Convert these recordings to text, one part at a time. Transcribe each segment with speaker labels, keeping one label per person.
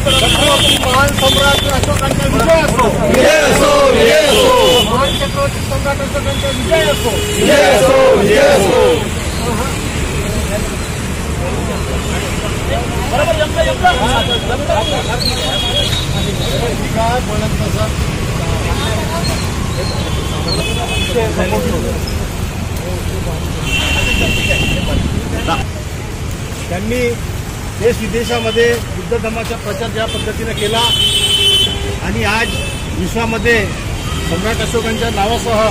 Speaker 1: महान सम्राट अशोकांचा विजय असो, महान चक्रवर्ती सम्राट अशोकांचा विजय असो, त्यांनी देश विदेशामध्ये बुद्ध धर्माचा प्रचार ज्या पद्धतीने केला आणि आज विश्वामध्ये सम्राट अशोकांच्या नावासह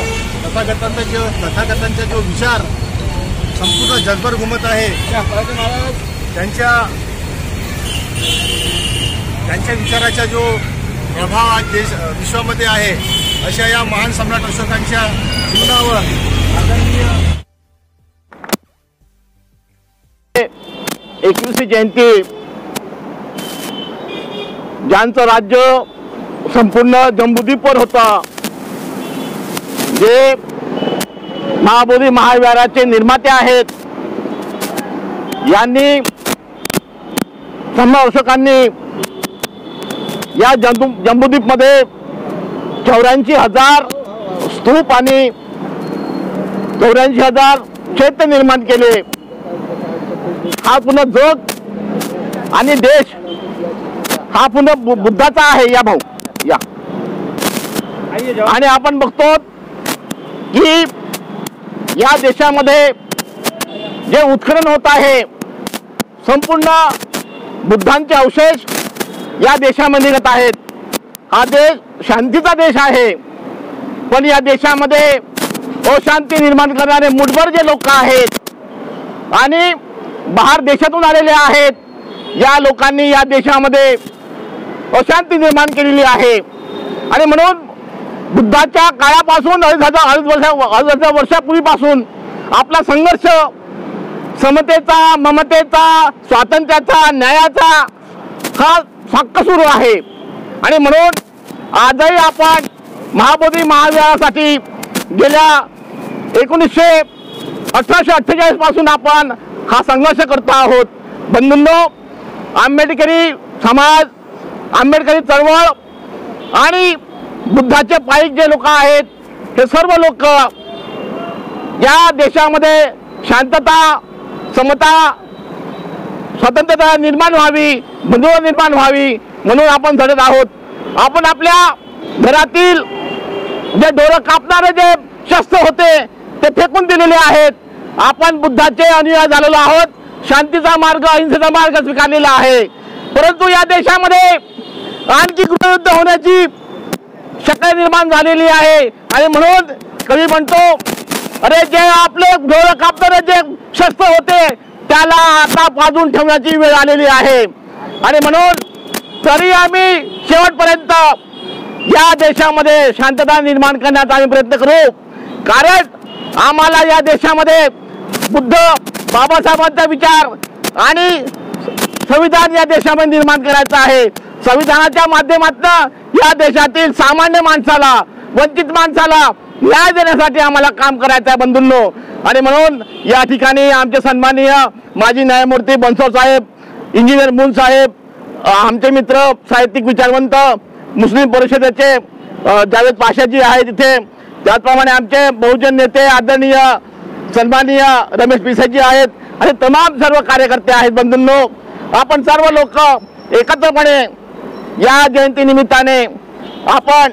Speaker 1: तथागतांचा जो विचार संपूर्ण जगभर घुमत आहे, त्यांच्या विचाराचा जो प्रभाव आज विश्वामध्ये आहे, अशा या महान सम्राट अशोकांच्या जीवनावर आदरणीय
Speaker 2: 21वी जयंती, ज्यांचं राज्य संपूर्ण जम्बूद्वीपवर होतं, जे महाबोधी महाविहाराचे निर्माते आहेत, यांनी सम्राट अशोकांनी या जम्बूद्वीपमध्ये 84,000 स्तूप आणि 84,000 चैत्य निर्माण केले। हा पुन्हा जग आणि देश हा पुन्हा बुद्धाचा आहे या भाऊ या। आणि आपण बघतो की या देशामध्ये जे उत्खनन होत आहे, संपूर्ण बुद्धांचे अवशेष या देशामध्ये निघत आहेत। हा देश शांतीचा देश आहे, पण या देशामध्ये अशांती निर्माण करणारे मुठभर जे लोक आहेत आणि बाहेर देशातून आलेले आहेत, या लोकांनी या देशामध्ये अशांती निर्माण केलेली आहे। आणि म्हणून बुद्धाच्या काळापासून 2,500 वर्षापूर्वीपासून आपला संघर्ष समतेचा, ममतेचा, स्वातंत्र्याचा, न्यायाचा हा साक्ष सुरू आहे। आणि म्हणून आजही आपण महाबोधी महाविहारासाठी गेल्या 1848 पासून आपण हा संघर्ष करतो आहोत। बंधूंनो, आंबेडकरी समाज, आंबेडकरी चळवळ आणि बुद्धाचे पाईक जे लोक आहेत, हे सर्व लोक या देशामध्ये शांतता, समता, स्वातंत्र्यता निर्माण व्हावी, बंधुता निर्माण व्हावी म्हणून आपण झटत आहोत। आपण आपल्या घरातील जे डोळं कापणारे जे शस्त्र होते ते फेकून दिलेले आहेत। आपण बुद्धाचे अनुयायी झालेलो आहोत, शांतीचा मार्ग, अहिंसेचा मार्ग स्वीकारलेला आहे। परंतु या देशामध्ये आणखी गृहयुद्ध होण्याची शक्यता निर्माण झालेली आहे। आणि म्हणून कवी म्हणतो, अरे जे आपले डोळं कापणारे जे शस्त्र होते त्याला आता बाजून ठेवण्याची वेळ आलेली आहे। आणि म्हणून तरी आम्ही शेवटपर्यंत या देशामध्ये शांतता निर्माण करण्याचा आम्ही प्रयत्न करू, कारण आम्हाला या देशामध्ये बुद्ध बाबासाहेबांचा विचार आणि संविधान या देशामध्ये निर्माण करायचं आहे। संविधानाच्या माध्यमातून या देशातील सामान्य माणसाला, वंचित माणसाला न्याय देण्यासाठी आम्हाला काम करायचं आहे बंधूंनो। आणि म्हणून या ठिकाणी आमचे सन्माननीय माजी न्यायमूर्ती बनसोड साहेब, इंजिनियर मूल साहेब, आमचे मित्र साहित्यिक विचारवंत मुस्लिम परिषदेचे जावेद पाशाजी आहेत तिथे, त्याचप्रमाणे आमचे बहुजन नेते आदरणीय सन्माननीय रमेश पिसाजी आहेत आणि तमाम सर्व कार्यकर्ते आहेत। बंधूंनो, आपण सर्व लोक एकत्रपणे या जयंती निमित्ताने आपण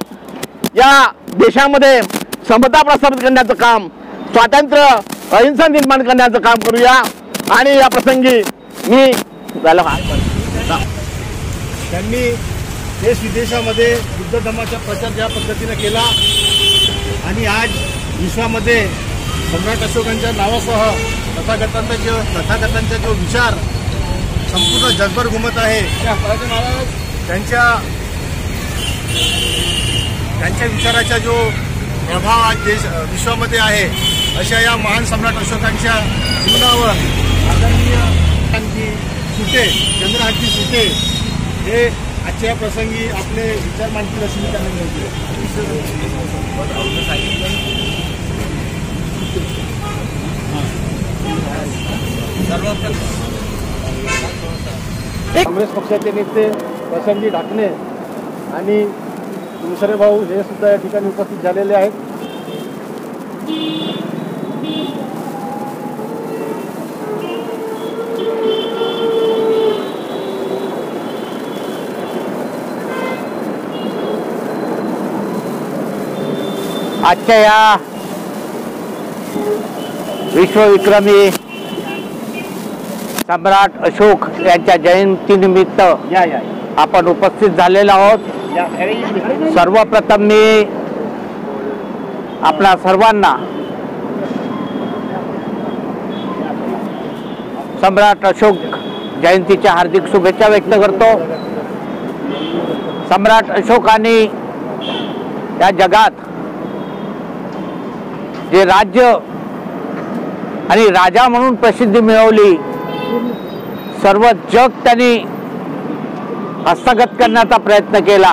Speaker 2: या देशामध्ये समता प्रस्थापित करण्याचं काम, स्वातंत्र्य, अहिंसा निर्माण करण्याचं काम करूया। आणि या प्रसंगी मी
Speaker 1: त्यांनी देश विदेशामध्ये बुद्ध धर्माचा प्रचार ज्या पद्धतीने केला आणि आज विश्वामध्ये सम्राट अशोकांच्या नावासह तथागतांचा जो विचार संपूर्ण जगभर घुमत आहे, त्यांच्या विचाराचा जो प्रभाव आज विश्वामध्ये आहे, अशा या महान सम्राट अशोकांच्या जीवनावर आदरणीय सुटे, चंद्रहाकी सुटे हे आजच्या प्रसंगी आपले विचार मांडतील अशी मी त्यांना विनंती
Speaker 2: काँग्रेस पक्षाचे नेते
Speaker 1: प्रसंगी ढाकणे आणि दुसरे भाऊ हे सुद्धा या ठिकाणी उपस्थित झालेले आहेत.
Speaker 2: आजच्या या विश्वविक्रमी सम्राट अशोक यांच्या जयंतीनिमित्त आपण उपस्थित झालेलो आहोत. सर्वप्रथम मी आपल्या सर्वांना सम्राट अशोक जयंतीच्या हार्दिक शुभेच्छा व्यक्त करतो. सम्राट अशोकांनी या जगात जे राज्य आणि राजा म्हणून प्रसिद्धी मिळवली, सर्व जग त्यांनी हस्तगत करण्याचा प्रयत्न केला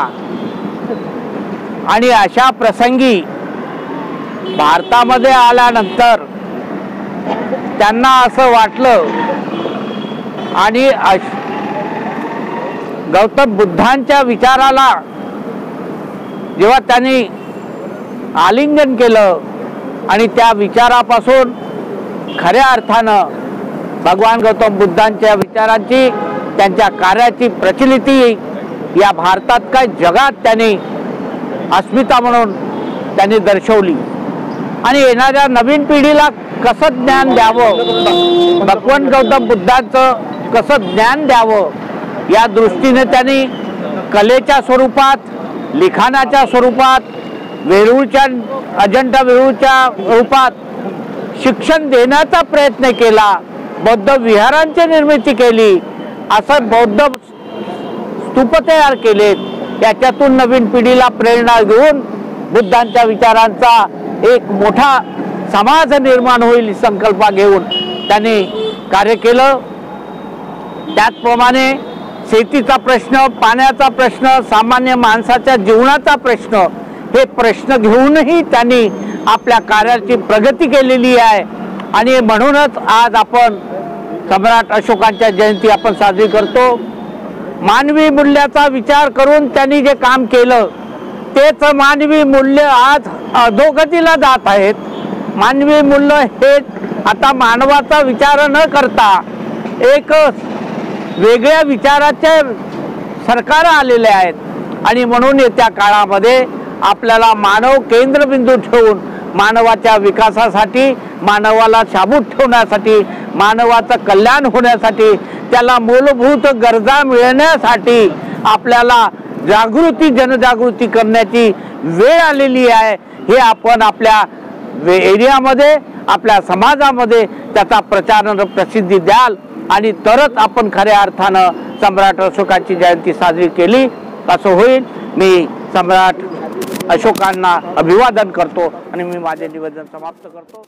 Speaker 2: आणि अशा प्रसंगी भारतामध्ये आल्यानंतर त्यांना असं वाटलं आणि गौतम बुद्धांच्या विचाराला जेव्हा त्यांनी आलिंगन केलं आणि त्या विचारापासून खऱ्या अर्थानं भगवान गौतम बुद्धांच्या विचारांची, त्यांच्या कार्याची प्रचलिती या भारतात काय जगात त्यांनी अस्मिता म्हणून त्यांनी दर्शवली. आणि येणाऱ्या नवीन पिढीला कसं ज्ञान द्यावं, भगवान गौतम बुद्धांचं कसं ज्ञान द्यावं या दृष्टीने त्यांनी कलेच्या स्वरूपात, लिखाणाच्या स्वरूपात, वेरूळच्या अजंठा वेरूळच्या रूपात शिक्षण देण्याचा प्रयत्न केला. बौद्ध विहारांची निर्मिती केली, असं बौद्ध स्तूप तयार केलेत. त्याच्यातून नवीन पिढीला प्रेरणा घेऊन बुद्धांच्या विचारांचा एक मोठा समाज निर्माण होईल संकल्प घेऊन त्यांनी कार्य केलं. त्याचप्रमाणे शेतीचा प्रश्न, पाण्याचा प्रश्न, सामान्य माणसाच्या जीवनाचा प्रश्न, हे प्रश्न घेऊनही त्यांनी आपल्या कार्याची प्रगती केलेली आहे. आणि म्हणूनच आज आपण सम्राट अशोकांच्या जयंती आपण साजरी करतो. मानवी मूल्याचा विचार करून त्यांनी जे काम केलं तेच मानवी मूल्य आज अधोगतीला जात आहेत. मानवी मूल्य हे आता मानवाचा विचार न करता एक वेगळ्या विचाराचे सरकार आलेले आहेत. आणि म्हणून येत्या काळामध्ये आपल्याला मानव केंद्रबिंदू ठेवून मानवाच्या विकासासाठी, मानवाला शाबूत ठेवण्यासाठी, मानवाचं कल्याण होण्यासाठी, त्याला मूलभूत गरजा मिळण्यासाठी आपल्याला जनजागृती करण्याची वेळ आलेली आहे. हे आपण आपल्या एरियामध्ये, आपल्या समाजामध्ये त्याचा प्रचार प्रसिद्धी द्याल आणि तरच आपण खऱ्या अर्थानं सम्राट अशोकाची जयंती साजरी केली असं होईल. मी सम्राट अशोकांना अभिवादन करतो आणि मी माझे निवेदन समाप्त करतो.